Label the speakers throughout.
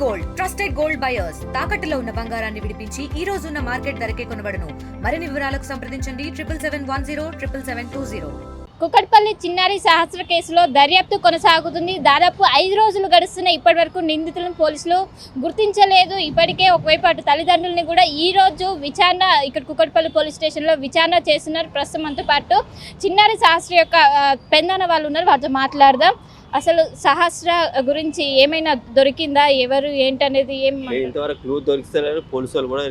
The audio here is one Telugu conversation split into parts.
Speaker 1: గోల్డ్ ట్రస్టెడ్ గోల్డ్ బయర్స్ తాకట్టులో ఉన్న బంగారాన్ని విడిపించి ఈ రోజు ఉన్న మార్కెట్ ధరకే కొనబడును. మరిన్ని వివరాలకు సంప్రదించండి 77107720.
Speaker 2: కుకట్పల్లి చిన్నారి సహస్ర కేసులో దర్యాప్తు కొనసాగుతుంది. దాదాపు 5 రోజులు గడుస్తున్న ఇప్పటి వరకు నిందితులను పోలీసులు గుర్తించలేదు. ఇప్పటికే ఒకవైపు అటు తల్లిదండ్రులని కూడా ఈ రోజు విచారణ ఇక్కడ కుకట్పల్లి పోలీస్ స్టేషన్లో విచారణ చేస్తున్నారు. ప్రస్తుతం అంతా పాటు చిన్నారి సహస్ర యొక్క పెందన వాళ్ళు ఉన్నారు, వారితో మాట్లాడదాం. అసలు సహస్ర గురించి ఏమైనా దొరికిందా, ఎవరు ఏంటనేది
Speaker 3: ఇంతవరకు క్లూ దొరికితలేదు. పోలీసు వాళ్ళు కూడా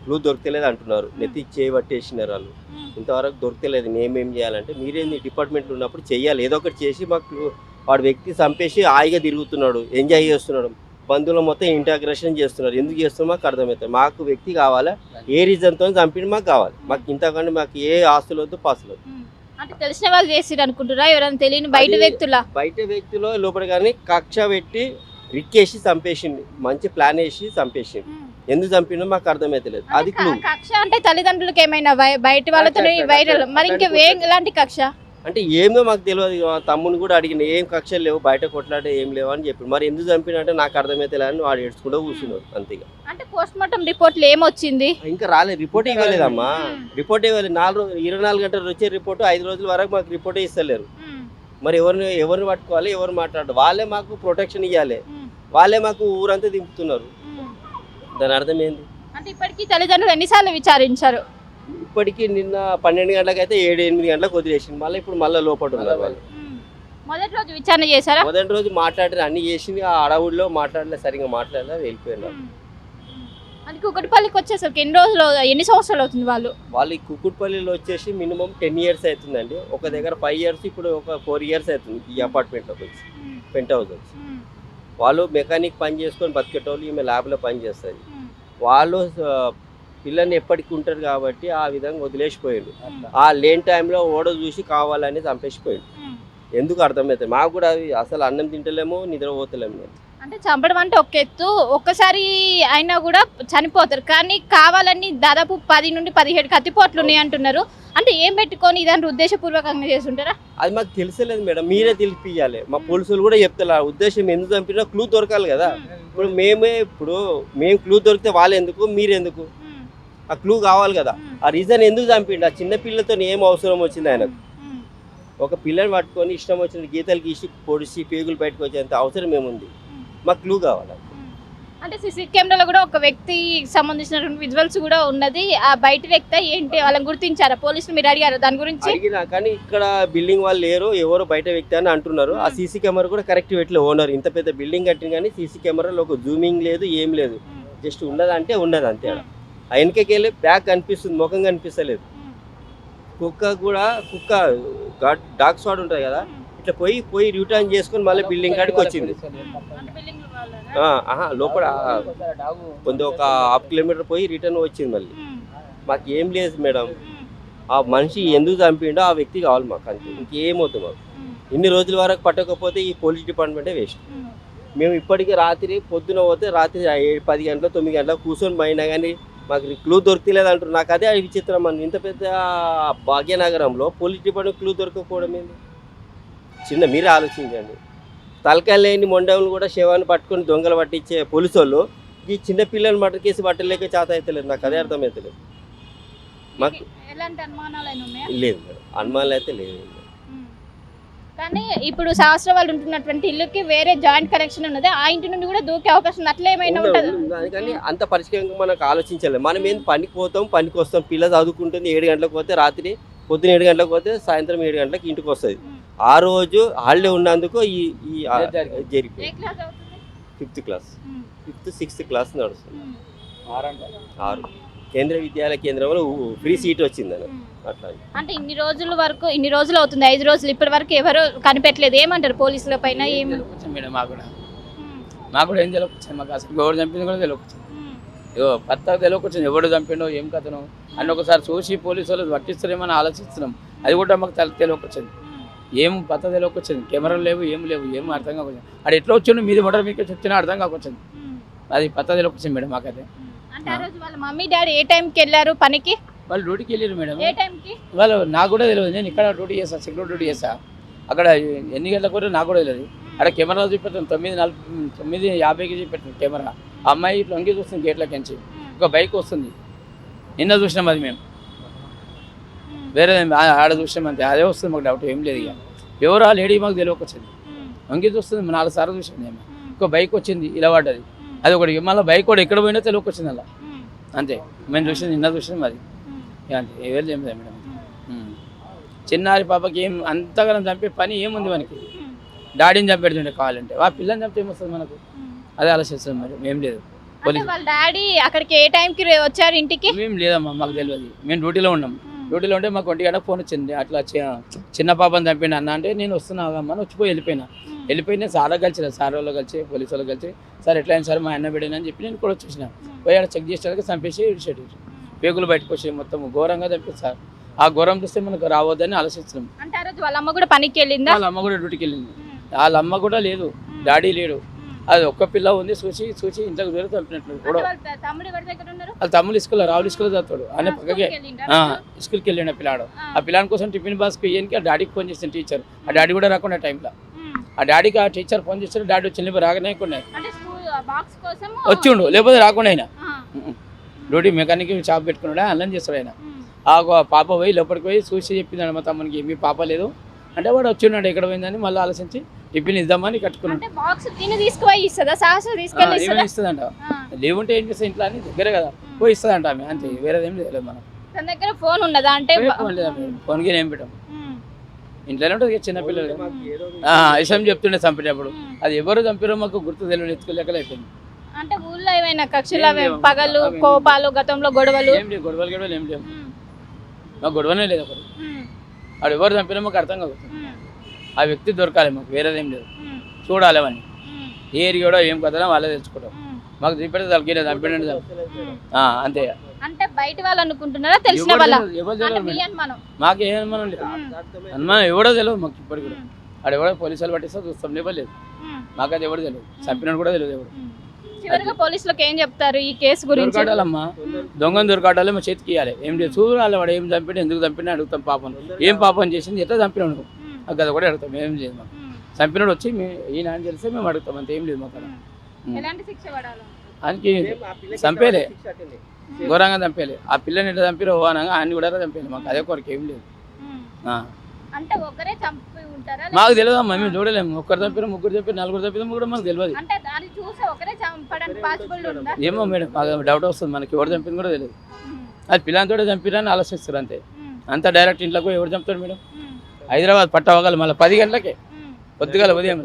Speaker 3: క్లూ దొరకలేదు అంటున్నారు. నెత్తి చేయబట్టేసినారు వాళ్ళు. ఇంతవరకు దొరకలేదు. మేమేం చేయాలంటే మీరేంది డిపార్ట్మెంట్ ఉన్నప్పుడు చెయ్యాలి, ఏదో ఒకటి చేసి మాకు వాడు వ్యక్తి చంపేసి హాయిగా తిరుగుతున్నాడు, ఎంజాయ్ చేస్తున్నాడు, బంధువులు మొత్తం ఇంటాగ్రేషన్ చేస్తున్నారు. ఎందుకు చేస్తున్నాం మాకు అర్థమవుతుంది. మాకు వ్యక్తి కావాలా, ఏ రీజన్తో చంపిన మాకు కావాలి. మాకు ఇంతకంటే మాకు ఏ ఆస్తులు వద్దు, పాసులు వద్దు.
Speaker 2: అంటే తెలిసిన వాళ్ళు చేసిరు అనుకుంటారా, ఎవరైనా తెలియని బయట వ్యక్తులు
Speaker 3: లోపల కానీ కక్ష పెట్టి రిక్కేసి చంపేసింది. మంచి ప్లాన్ వేసి చంపేసింది. ఎందుకు చంపినో మాకు అర్థమైతలేదు. అది
Speaker 2: కక్ష అంటే తల్లిదండ్రులకు ఏమైనా బయట వాళ్ళతో వైరల్, మరి ఇంకా ఎలాంటి కక్ష
Speaker 3: అంటే ఏమో మాకు తెలియదు. తమ్ముని కూడా అడిగిన ఏం కక్షలు లేవు, బయట కొట్లాడే ఏం లేవు అని చెప్పి. మరి ఎందుకు చంపినంటే నాకు అర్థమైతలేదు అని వాడు ఏడ్చుకుంటూ కూర్చున్నాడు అంతేగా.
Speaker 2: అంటే పోస్ట్ మార్టం రిపోర్ట్లు ఏమొచ్చింది
Speaker 3: ఇంకా రాలేదు, రిపోర్ట్ ఇవ్వలేదమ్మా. రిపోర్ట్ ఇవ్వలేదు. 24 గంటలు వచ్చే రిపోర్టు 5 రోజుల వరకు మాకు రిపోర్టే ఇస్తలేరు. మరి ఎవరిని పట్టుకోవాలి, ఎవరు మాట్లాడాలి? వాళ్ళే మాకు ప్రొటెక్షన్ ఇవ్వాలి, వాళ్ళే మాకు ఊరంతా దింపుతున్నారు. దాని అర్థం ఏంది?
Speaker 2: అంటే ఇప్పటికీ తల్లిదండ్రులు ఎన్నిసార్లు విచారించారు?
Speaker 3: ఇప్పటికీ నిన్న 12 గంటలకు అయితే 7-8 గంటలకు వదిలేసింది. మళ్ళీ లోపల ఉన్నారు వాళ్ళు.
Speaker 2: మొదటి రోజు విచారణ చేశారా?
Speaker 3: మొదటి రోజు మాట్లాడారు, అన్ని చేసింది. ఆ అడవుల్లో మాట్లాడలే, సరిగ్గా మాట్లాడలే, వెళ్ళిపోయినారు.
Speaker 2: అది కుకట్పల్లికి వచ్చేసరికి ఎన్ని సంవత్సరాలు అవుతుంది?
Speaker 3: వాళ్ళు ఈ కుకుట్పల్లిలో వచ్చేసి మినిమం 10 years అవుతుందండి. ఒక దగ్గర 5 years, ఇప్పుడు ఒక 4 years అవుతుంది ఈ అపార్ట్మెంట్లోకి వచ్చి, పెంట్ హౌస్ వచ్చి. వాళ్ళు మెకానిక్ పని చేసుకొని బతికేటోళ్ళు, ఈమె ల్యాబ్లో పని చేస్తుంది. వాళ్ళు పిల్లల్ని ఎప్పటికీ ఉంటారు కాబట్టి ఆ విధంగా వదిలేసిపోయాడు. ఆ లేని టైంలో ఓడ చూసి కావాలని చంపేసిపోయాడు. ఎందుకు అర్థమవుతుంది మాకు కూడా. అవి అసలు అన్నం తింటలేము, నిద్రపోతలేము. నేను
Speaker 2: అంటే చంపడం అంటే ఒక ఎత్తు, ఒక్కసారి అయినా కూడా చనిపోతారు, కానీ కావాలని దాదాపు 10 నుండి 17 కత్తిపోట్లు ఉన్నాయి అంటున్నారు. అంటే ఏం పెట్టుకొని ఇదాన్ని ఉద్దేశపూర్వకంగా చేస్తుంటారా?
Speaker 3: అది మాకు తెలిసలేదు మేడం, మీరే తెలిపియాలి. మా పోలీసులు కూడా చెప్తారు ఉద్దేశం ఎందుకు చంపినా క్లూ దొరకాలి కదా. ఇప్పుడు మేము క్లూ దొరికితే వాళ్ళు ఎందుకు, మీరెందుకు? ఆ క్లూ కావాలి కదా. ఆ రీజన్ ఎందుకు చంపిండు? ఆ చిన్న పిల్లతో ఏం అవసరం వచ్చింది ఆయనకు? ఒక పిల్లని పట్టుకొని ఇష్టం వచ్చిన గీతలు గీసి పొడిచి పేగులు బయటకు వచ్చేంత అవసరం ఏముంది? మాకు క్లూ కావాలి.
Speaker 2: అంటే సీసీ కెమెరాలో కూడా ఒక వ్యక్తి సంబంధించినటువంటి విజువల్స్ కూడా ఉన్నది. ఆ బయట వ్యక్తి ఏంటి, వాళ్ళని గుర్తించారా పోలీసులు? మీరు అడిగారు దాని గురించి?
Speaker 3: అడిగినా కానీ ఇక్కడ బిల్డింగ్ వాళ్ళు లేరు, ఎవరు బయట వ్యక్తి అని అంటున్నారు. ఆ సీసీ కెమెరా కూడా కరెక్ట్ పెట్టలేదు ఓనర్. ఇంత పెద్ద బిల్డింగ్ కట్టిన కానీ సీసీ కెమెరాలో ఒక జూమింగ్ లేదు, ఏం లేదు. జస్ట్ ఉన్నదంటే ఉన్నది అంతే. ఆ వెనకకి వెళ్ళి బ్యాగ్ కనిపిస్తుంది, ముఖం కనిపిస్తలేదు. కుక్క డాగ్ స్వాడ్ ఉంటుంది కదా, ఇట్లా పోయి రిటర్న్ చేసుకొని మళ్ళీ బిల్డింగ్ కాడికి వచ్చింది. లోపల కొంత ఒక 1/2 kilometer పోయి రిటర్న్ వచ్చింది మళ్ళీ. మాకు ఏం లేదు మేడం. ఆ మనిషి ఎందుకు చంపిండో ఆ వ్యక్తి కావాలి మాకు, అంతే. ఇంకేమవుతుంది మాకు. ఇన్ని రోజుల వరకు పట్టకపోతే ఈ పోలీస్ డిపార్ట్మెంటే వేస్ట్. మేము ఇప్పటికీ రాత్రి పొద్దున పోతే రాత్రి 10 గంటల 9 గంటలకు కూర్చొని పోయినా కానీ మాకు క్లూ దొరికిలేదు అంటారు. నాకు అదే విచిత్రం అని. ఇంత పెద్ద భాగ్యనగరంలో పోలీస్ డిపార్ట్మెంట్ క్లూ దొరకకపోవడం ఏంది? మీరే ఆలోచించండి. తలకాయ లేని మొండవులు కూడా శవాన్ని పట్టుకొని దొంగలు పట్టించే పోలీసు వాళ్ళు ఈ చిన్న పిల్లలు మటర్ కేసు పట్టలేక చేత అవుతలేదు. నాకు అదే అర్థమవుతలేదు. మాకు లేదు మేడం, అనుమానాలు అయితే లేదు.
Speaker 2: కానీ ఇప్పుడు సహస్ర వాళ్ళు ఉంటున్నటువంటి ఇల్లుకి వేరే జాయింట్ కనెక్షన్ ఉన్నది, ఆ ఇంటి నుండి కూడా దూకే అవకాశం అట్లా ఏమైనా ఉంటుంది?
Speaker 3: కానీ అంత పరిష్కారంగా మనకు ఆలోచించలేదు. మనం ఏం పనికి పోతాం, పనికి వస్తాం. పిల్ల చదువుకుంటుంది, 7 గంటలకు పోతే రాత్రి, పొద్దున 7 గంటలకు పోతే సాయంత్రం 7 గంటలకు ఇంటికి వస్తుంది. ఆ రోజు హాలిడే ఉన్నందుకు ఈ జరిగిపోయింది. 5th class, 5th 6th class నడుస్తుంది. 6 కేంద్రీయ విద్యాలయ కేంద్రంలో ఫ్రీ సీట్ వచ్చిందని అట్లా.
Speaker 2: అంటే ఇన్ని రోజులు అవుతుంది, 5 రోజులు ఇప్పటి వరకు ఎవరు కనిపెట్టలేదు. ఏమంటారు పోలీసుల పైన?
Speaker 4: మేడం మాకు కూడా ఏం తెలియకొచ్చింది. మాకు అసలు ఎవరు చంపింది కూడా తెలియకొచ్చింది. కొత్త తెలియకొచ్చింది, ఎవడు చంపిండో ఏం కథను అని ఒకసారి చూసి పోలీసు వాళ్ళు పట్టిస్తారేమని ఆలోచిస్తున్నాం. అది కూడా మాకు తెలియకొచ్చింది. ఏం పత్త తెలియకొచ్చింది. కెమెరాలు లేవు, ఏం అర్థం కాకొచ్చింది. అది ఎట్లా వచ్చిండు మీది మొదటి మీకు చెప్తున్నా అర్థం కాకొచ్చింది. అది పత్త తెలియకొచ్చింది మేడం మాకైతే.
Speaker 2: అంటే ఆ రోజు వాళ్ళ మమ్మీ డాడీ ఏ టైంకి వెళ్ళారు పనికి?
Speaker 4: వాళ్ళు డ్యూటీకి వెళ్ళారు మేడం.
Speaker 2: ఏ టైంకి?
Speaker 4: వాళ్ళు నాకు కూడా తెలియదు. నేను ఇక్కడ డ్యూటీ చేస్తా, సెక్యూరిటీ డ్యూటీ చేస్తా. అక్కడ ఎన్ని గంటలకు కూడా నాకు కూడా తెలియదు. అక్కడ కెమెరా చూపెట్టాను 9:50కి చూపెట్టాను కెమెరా. ఆ అమ్మాయి ఇట్లా వంగి చూస్తుంది గేట్లకించి, ఒక బైక్ వస్తుంది. నిన్న చూసినాం అది మేము, వేరే ఆడ చూసినాం అంతే. అదే వస్తుంది మాకు డౌట్, ఏం లేదు. ఇక ఎవరు ఆ లేడీ మాకు తెలియకొచ్చింది, వంగి చూస్తుంది. 4 సార్లు చూసాను నేను. ఒక బైక్ వచ్చింది ఇలా పడ్డది, అది ఒకటి. మళ్ళీ బైక్ కూడా ఎక్కడ పోయినా తెలియకొచ్చింది అలా, అంతే. మేము చూసింది నిన్న చూసినాం అది, అంతే. ఎవరు ఏం లేదు మేడం. చిన్నారి పాపకి ఏం అంతగానం చంపే పని ఏముంది మనకి? డాడీని చంపెడుతుండే కావాలంటే, ఆ పిల్లని చంపితే ఏమొస్తుంది మనకు? అదే ఆలోచిస్తుంది మరి, ఏం లేదు.
Speaker 2: వాళ్ళ డాడీ అక్కడికి ఏ టైంకి వచ్చారు ఇంటికి?
Speaker 4: మేము లేదమ్మా, మాకు తెలియదు. మేము డ్యూటీలో ఉన్నాం. డ్యూటీలో ఉంటే మాకు 1 గంటకు ఫోన్ వచ్చింది, అట్లా చిన్న పాపని చంపిన అన్న అంటే, నేను వస్తున్నామని వచ్చిపోయి వెళ్ళిపోయినా. సార్ కలిసి, సార్ వాళ్ళు కలిసి, పోలీసు వాళ్ళు కలిసి, సార్ ఎట్లా అయినా సార్ మా అన్న బిడ్డని అని చెప్పి నేను కూడా వచ్చేసిన. పోయి ఆడ చెక్ చేసేటానికి చంపేసి ఇడిచేటి, పేగులు బయటకు వచ్చి మొత్తం ఘోరంగా చంపేసి సార్. ఆ ఘోరం చూస్తే మనకు రావద్దని ఆలోచిస్తున్నాం.
Speaker 2: అంటే ఆ రోజు వాళ్ళ అమ్మ కూడా పనికి వెళ్ళిందా?
Speaker 4: వాళ్ళ అమ్మ కూడా డ్యూటీకి వెళ్ళింది. వాళ్ళ అమ్మ కూడా లేదు, డాడీ లేడు. అది ఒక్క పిల్ల ఉంది, చూసి ఇంతకు దూరం చంపినట్లు కూడా. వాళ్ళ తమ్ముడు స్కూల్లో, రావుల స్కూల్లో చదువుతాడు. ఆయన పక్కకే స్కూల్కి వెళ్ళిన పిల్లాడు. ఆ పిల్లాని కోసం టిఫిన్ బాక్స్కి ఇయ్యడానికి ఆ డాడీకి ఫోన్ చేసిన టీచర్. ఆ డాడీ కూడా రాకుండా టైంలో ఆ డాడీకి ఆ టీచర్ ఫోన్ చేస్తాడు. డాడీ వచ్చి రాకనే వచ్చిండు, లేకపోతే రాకుండా ఆయన డ్యూటీ మెకానిక్ షాప్ పెట్టుకున్నాడు, అల్లం చేస్తాడు ఆయన. ఆ పాప పోయి లోపలికి పోయి చూసి చెప్పింది మా తమ్మునికి, మీ పాప లేదు అంటే వాడు వచ్చిన్నాడు ఎక్కడ పోయిందని. మళ్ళీ ఆలోచించి టిఫిన్ ఇద్దామని కట్టుకున్నాడు. ఇస్తుందంట, లేవుంటే ఏం చేస్తా ఇంట్లో అని, దగ్గరే కదా పోయి ఇస్తుందంట ఆమె, అంతే. వేరేది ఏం లేదు. మనం
Speaker 2: తన దగ్గర ఫోన్ ఉండదా? అంటే
Speaker 4: ఫోన్కి ఏం పెట్టాం, ఇంట్లోనే ఉంటుంది చిన్నపిల్లలు. విషయం చెప్తుండే చంపేటప్పుడు, అది ఎవరు చంపారో మాకు గుర్తు తెలియదు, ఎత్తుకోలేకలు అయిపోయింది.
Speaker 2: అంటే ఊళ్ళో ఏమైనా కక్షల పగలు, కోపాలు, గతంలో గొడవలు?
Speaker 4: గొడవలు ఏం లేవు, మాకు గొడవనే లేదు. ఒకరు వాడు ఎవరు చంపినా మాకు అర్థం కాదు. ఆ వ్యక్తి దొరకాలి మాకు, వేరేదేం లేదు. చూడాలి అవన్నీ ఏ ఏరియా ఏం కదనా వాళ్ళే తెచ్చుకుంటాం. మాకు చూపెడితే తలకి చంపినండి అంతే.
Speaker 2: అంటే బయట వాళ్ళు అనుకుంటున్నారా, తెలిసిన వాళ్ళ?
Speaker 4: మాకేం అనుమానం లేదు, అనుమానం ఎవడో తెలియదు మాకు ఇప్పటికి కూడా. వాడు ఎవడో పోలీసులు పట్టిస్తా చూస్తాం, లేవలేదు. మాకు అది ఎవరు తెలియదు, చంపినట్టు కూడా తెలియదు ఎవరు.
Speaker 2: చివరిగా పోలీసులకు ఏం చెప్తారు ఈ కేసు గురించి?
Speaker 4: దొరకాటాలమ్మా, దొంగను దొరకాటాలి, మా చేతికి ఇవ్వాలి. ఏం లేదు చూడాలి, వాడు ఏం చంపినా ఎందుకు చంపినా అడుగుతాం. పాపం ఏం పాపం చేసింది, ఎట్లా చంపినాడు అది కూడా అడుగుతాం. ఏం చేయదు మాకు, చంపినాడు వచ్చి ఈయన అని తెలిస్తే మేము అడుగుతాం, అంతే. ఏం లేదు మాకు. ఆయనకి చంపేలే, ఘోరంగా చంపేలే. ఆ పిల్లని ఎట్లా చంపిరో అనగా ఆయన కూడా చంపేలే. మాకు అదే కొరకు ఏం లేదు.
Speaker 2: అంటే ఒకరే చంపి ఉంటారా?
Speaker 4: మాకు తెలియదమ్మా, మేము చూడలేము. ఒక్కరు చంపారు, ముగ్గురు చంపారు, 4 చంపారు కూడా మాకు తెలియదు.
Speaker 2: అంటే దాన్ని చూసి ఒకరే చంపడానికి పాసిబుల్ ఉందా?
Speaker 4: ఏమో మేడం, మాకు డౌట్ వస్తుంది. మనకి ఎవరు చంపింది కూడా తెలియదు. అది పిల్లలతో చంపిరని ఆలోచిస్తారు, అంతే. అంతా డైరెక్ట్ ఇంట్లోకి ఎవరు చంపుతాడు మేడం? హైదరాబాద్ పట్టవగల మళ్ళీ 10 గంటలకే, పొద్దుగాల ఉదయం.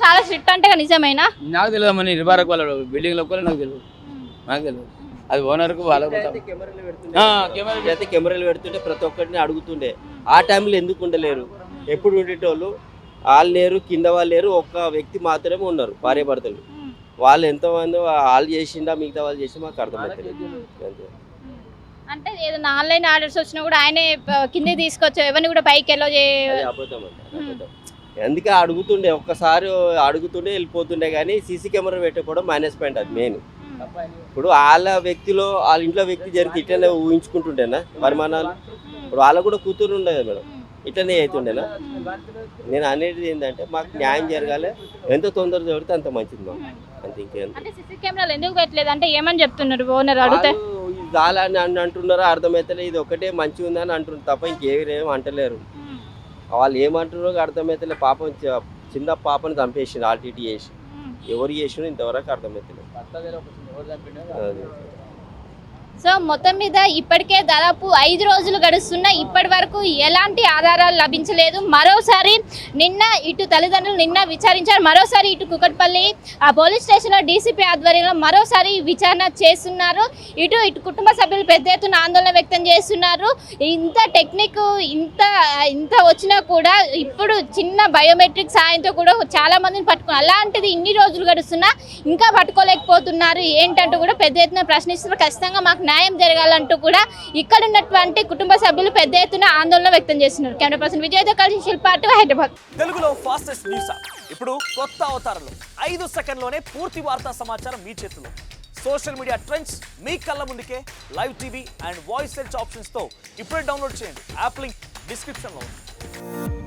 Speaker 2: చాలా స్ట్రిక్ట్ అంటే నిజమేనా?
Speaker 4: నాకు తెలియదు, మన నిబారక్ వాళ్ళ బిల్డింగ్ లో నాకు తెలియదు, నాకు తెలియదు. అది ఓనర్కు వాళ్ళకి
Speaker 3: కెమెరాలు పెడుతుంటే ప్రతి ఒక్కరిని అడుగుతుండే. ఆ టైంలో ఎందుకు ఉండలేరు? ఎప్పుడు ఉండేటోళ్ళు వాళ్ళు లేరు, కింద వాళ్ళు లేరు, ఒక్క వ్యక్తి మాత్రమే ఉన్నారు, భార్య భర్తలు. వాళ్ళు ఎంతమంది వాళ్ళు చేసిండా, మిగతా వాళ్ళు చేసి మాకు అర్థమవుతుంది.
Speaker 2: అంటే ఏదైనా ఆన్లైన్ ఆర్డర్స్ వచ్చినా కూడా ఆయనే కింద తీసుకొచ్చా, ఎవరిని కూడా పైకి ఎలా
Speaker 3: అందుకే అడుగుతుండే, ఒక్కసారి అడుగుతుండే వెళ్ళిపోతుండే. కానీ సీసీ కెమెరా పెట్టకపోవడం మైనస్ పాయింట్, అది మెయిన్. ఇప్పుడు వాళ్ళ వ్యక్తిలో వాళ్ళ ఇంట్లో వ్యక్తి జరిగితే ఇట్లనే ఊహించుకుంటుండేనా పరిమాణాలు? ఇప్పుడు వాళ్ళకు కూడా కూతురు ఉండదు మేడం, ఇట్లనే అవుతుండేనా? నేను అనేది ఏంటంటే మాకు న్యాయం జరగాలి, ఎంత తొందర జరిగితే అంత మంచిది మాకు, అంతే. ఇంకేం
Speaker 2: సీసీ కెమెరాలు ఎందుకు పెట్టలేదు అంటే ఏమని చెప్తున్నారు ఓనర్? అడిగితే
Speaker 3: చాలని అంటున్నారో అర్థమవుతలే, ఇది ఒకటే మంచిగా ఉందని అంటున్నారు తప్ప ఇంకేం అంటలేరు. వాళ్ళు ఏమంటున్నారో అర్థమవుతలే. పాపం చిన్న పాపని చంపేసింది, ఆర్టీటీ చేసి. ఎవరు చేసినా ఇంతవరకు అర్థమవుతలేదు.
Speaker 2: సో మొత్తం మీద ఇప్పటికే దాదాపు 5 రోజులు గడుస్తున్నా ఇప్పటి వరకు ఎలాంటి ఆధారాలు లభించలేదు. మరోసారి నిన్న ఇటు తల్లిదండ్రులు నిన్న విచారించారు, మరోసారి ఇటు కుకట్పల్లి ఆ పోలీస్ స్టేషన్లో డీసీపీ ఆధ్వర్యంలో మరోసారి విచారణ చేస్తున్నారు. ఇటు కుటుంబ సభ్యులు పెద్ద ఎత్తున ఆందోళన వ్యక్తం చేస్తున్నారు. ఇంత టెక్నిక్ ఇంత వచ్చినా కూడా ఇప్పుడు చిన్న బయోమెట్రిక్ సాయంతో కూడా చాలా మందిని పట్టుకున్నారు. అలాంటిది ఇన్ని రోజులు గడుస్తున్నా ఇంకా పట్టుకోలేకపోతున్నారు ఏంటంటూ కూడా పెద్ద ఎత్తున ప్రశ్నిస్తున్నారు. ఖచ్చితంగా మాకు న్యాయం జరగాలంటూ కూడా ఇక్కడ ఉన్నటువంటి కుటుంబ సభ్యులు పెద్ద ఎత్తున ఆందోళన వ్యక్తం చేస్తున్నారు. కెమెరా పర్సన్ విజయ్తో కలిసి శిల్పాటు, హైదరాబాద్.
Speaker 5: తెలుగులో ఫాస్టెస్ట్ న్యూస్ ఇప్పుడు కొత్త అవతారంలో 5 సెకండ్లోనే పూర్తి వార్తా సమాచారం మీ చేతిలో. సోషల్ మీడియా ట్రెండ్స్ మీ కళ్ళ ముందుకే live TV and voice search options తో ఇప్పుడే డౌన్లోడ్ చేయండి. యాప్ లింక్ డిస్క్రిప్షన్లో ఉంది.